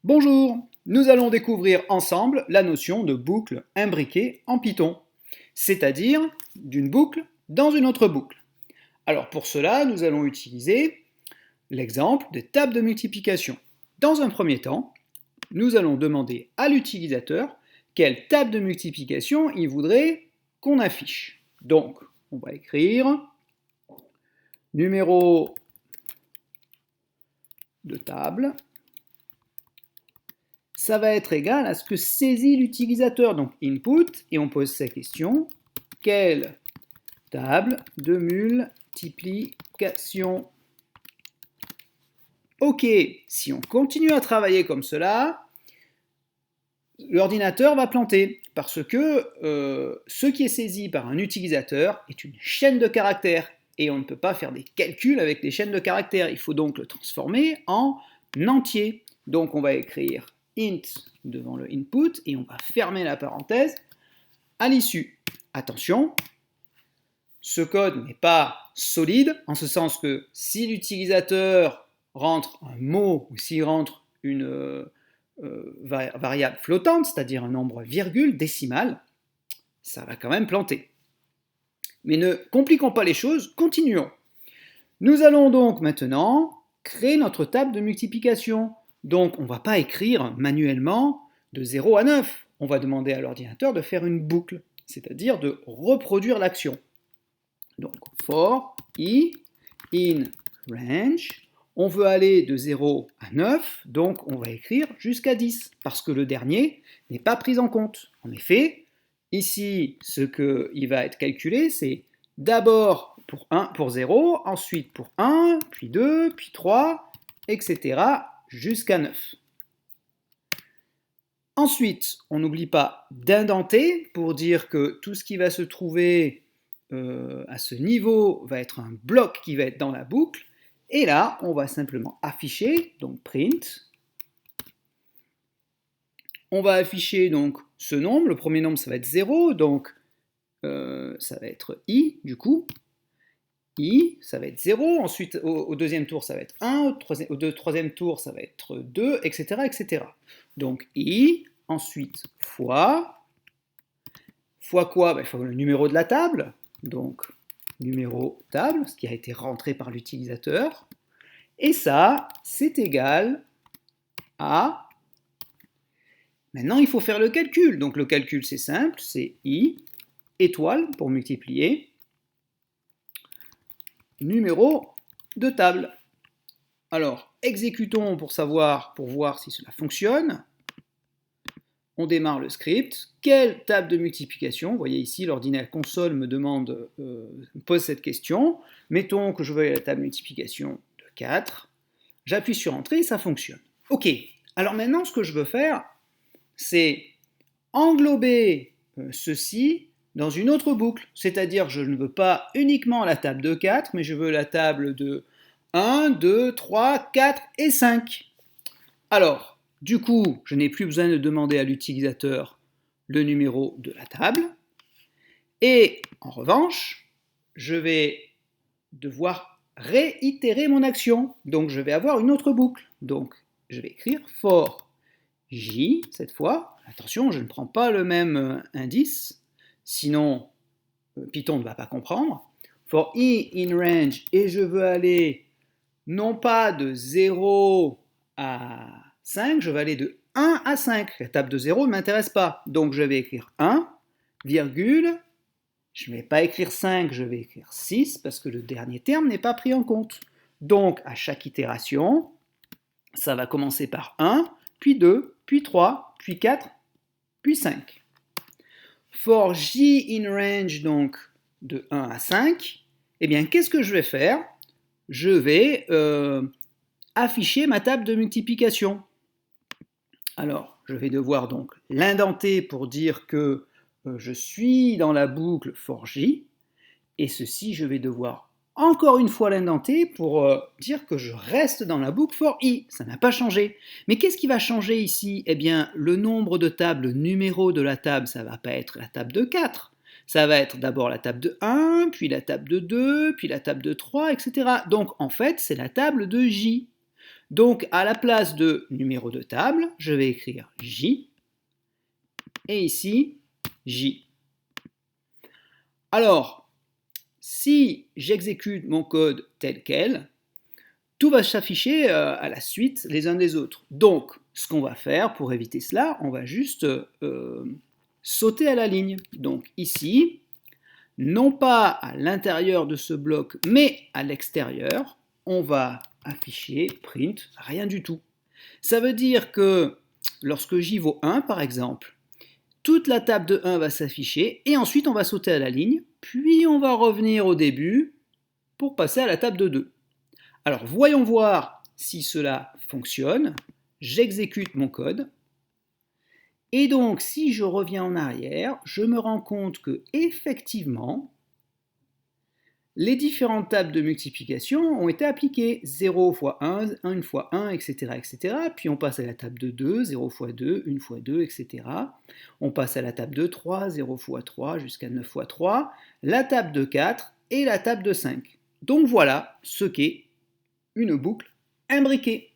Bonjour, nous allons découvrir ensemble la notion de boucle imbriquée en Python, c'est-à-dire d'une boucle dans une autre boucle. Alors pour cela, nous allons utiliser l'exemple des tables de multiplication. Dans un premier temps, nous allons demander à l'utilisateur quelle table de multiplication il voudrait qu'on affiche. Donc, on va écrire numéro de table. Ça va être égal à ce que saisit l'utilisateur, donc input, et on pose sa question, quelle table de multiplication? Ok, si on continue à travailler comme cela, l'ordinateur va planter, parce que ce qui est saisi par un utilisateur est une chaîne de caractères, et on ne peut pas faire des calculs avec des chaînes de caractères, il faut donc le transformer en entier. Donc on va écrire int devant le input et on va fermer la parenthèse à l'issue. Attention, ce code n'est pas solide en ce sens que si l'utilisateur rentre un mot ou s'il rentre une variable flottante, c'est-à-dire un nombre virgule décimal, ça va quand même planter. Mais ne compliquons pas les choses, continuons. Nous allons donc maintenant créer notre table de multiplication. Donc on ne va pas écrire manuellement de 0 à 9. On va demander à l'ordinateur de faire une boucle, c'est-à-dire de reproduire l'action. Donc for i in range, on veut aller de 0 à 9, donc on va écrire jusqu'à 10, parce que le dernier n'est pas pris en compte. En effet, ici, ce qui va être calculé, c'est d'abord pour 0, ensuite pour 1, puis 2, puis 3, etc. jusqu'à 9. Ensuite, on n'oublie pas d'indenter pour dire que tout ce qui va se trouver à ce niveau va être un bloc qui va être dans la boucle. Et là, on va simplement afficher, donc print. On va afficher donc ce nombre. Le premier nombre, ça va être 0, donc ça va être i du coup. I, ça va être 0, ensuite au deuxième tour ça va être 1, au troisième tour ça va être 2, etc. etc. Donc i, ensuite fois quoi? Il faut le numéro de la table, donc numéro table, ce qui a été rentré par l'utilisateur, et ça c'est égal à... Maintenant il faut faire le calcul, donc le calcul c'est simple, c'est i, étoile pour multiplier, numéro de table. Alors, exécutons pour voir si cela fonctionne. On démarre le script. Quelle table de multiplication? Vous voyez ici, l'ordinateur console me pose cette question. Mettons que je veuille la table de multiplication de 4. J'appuie sur Entrée et ça fonctionne. Ok, alors maintenant ce que je veux faire, c'est englober ceci dans une autre boucle, c'est-à-dire je ne veux pas uniquement la table de 4, mais je veux la table de 1, 2, 3, 4 et 5. Alors, du coup, je n'ai plus besoin de demander à l'utilisateur le numéro de la table, et en revanche, je vais devoir réitérer mon action, donc je vais avoir une autre boucle. Donc, je vais écrire for j, cette fois, attention, je ne prends pas le même indice, sinon Python ne va pas comprendre. For i in range, et je veux aller non pas de 0 à 5, je vais aller de 1 à 5. La table de 0 ne m'intéresse pas, donc je vais écrire 1, virgule, je ne vais pas écrire 5, je vais écrire 6, parce que le dernier terme n'est pas pris en compte. Donc à chaque itération, ça va commencer par 1, puis 2, puis 3, puis 4, puis 5. For j in range, donc de 1 à 5, eh bien, qu'est-ce que je vais faire? Je vais afficher ma table de multiplication. Alors, je vais devoir donc l'indenter pour dire que je suis dans la boucle for j, et ceci, je vais devoir encore une fois l'indenter pour dire que je reste dans la boucle for i. Ça n'a pas changé. Mais qu'est-ce qui va changer ici? Eh bien, le nombre de tables, le numéro de la table, ça ne va pas être la table de 4. Ça va être d'abord la table de 1, puis la table de 2, puis la table de 3, etc. Donc, en fait, c'est la table de j. Donc, à la place de numéro de table, je vais écrire J, et ici, J. Alors, si j'exécute mon code tel quel, tout va s'afficher à la suite les uns des autres. Donc, ce qu'on va faire pour éviter cela, on va juste sauter à la ligne. Donc ici, non pas à l'intérieur de ce bloc, mais à l'extérieur, on va afficher print rien du tout. Ça veut dire que lorsque j vaut 1 par exemple, toute la table de 1 va s'afficher et ensuite on va sauter à la ligne, puis on va revenir au début pour passer à la table de 2. Alors voyons voir si cela fonctionne. J'exécute mon code. Et donc si je reviens en arrière, je me rends compte que effectivement, les différentes tables de multiplication ont été appliquées. 0 fois 1, 1 fois 1, etc., etc. Puis on passe à la table de 2, 0 fois 2, 1 fois 2, etc. On passe à la table de 3, 0 fois 3 jusqu'à 9 fois 3, la table de 4 et la table de 5. Donc voilà ce qu'est une boucle imbriquée.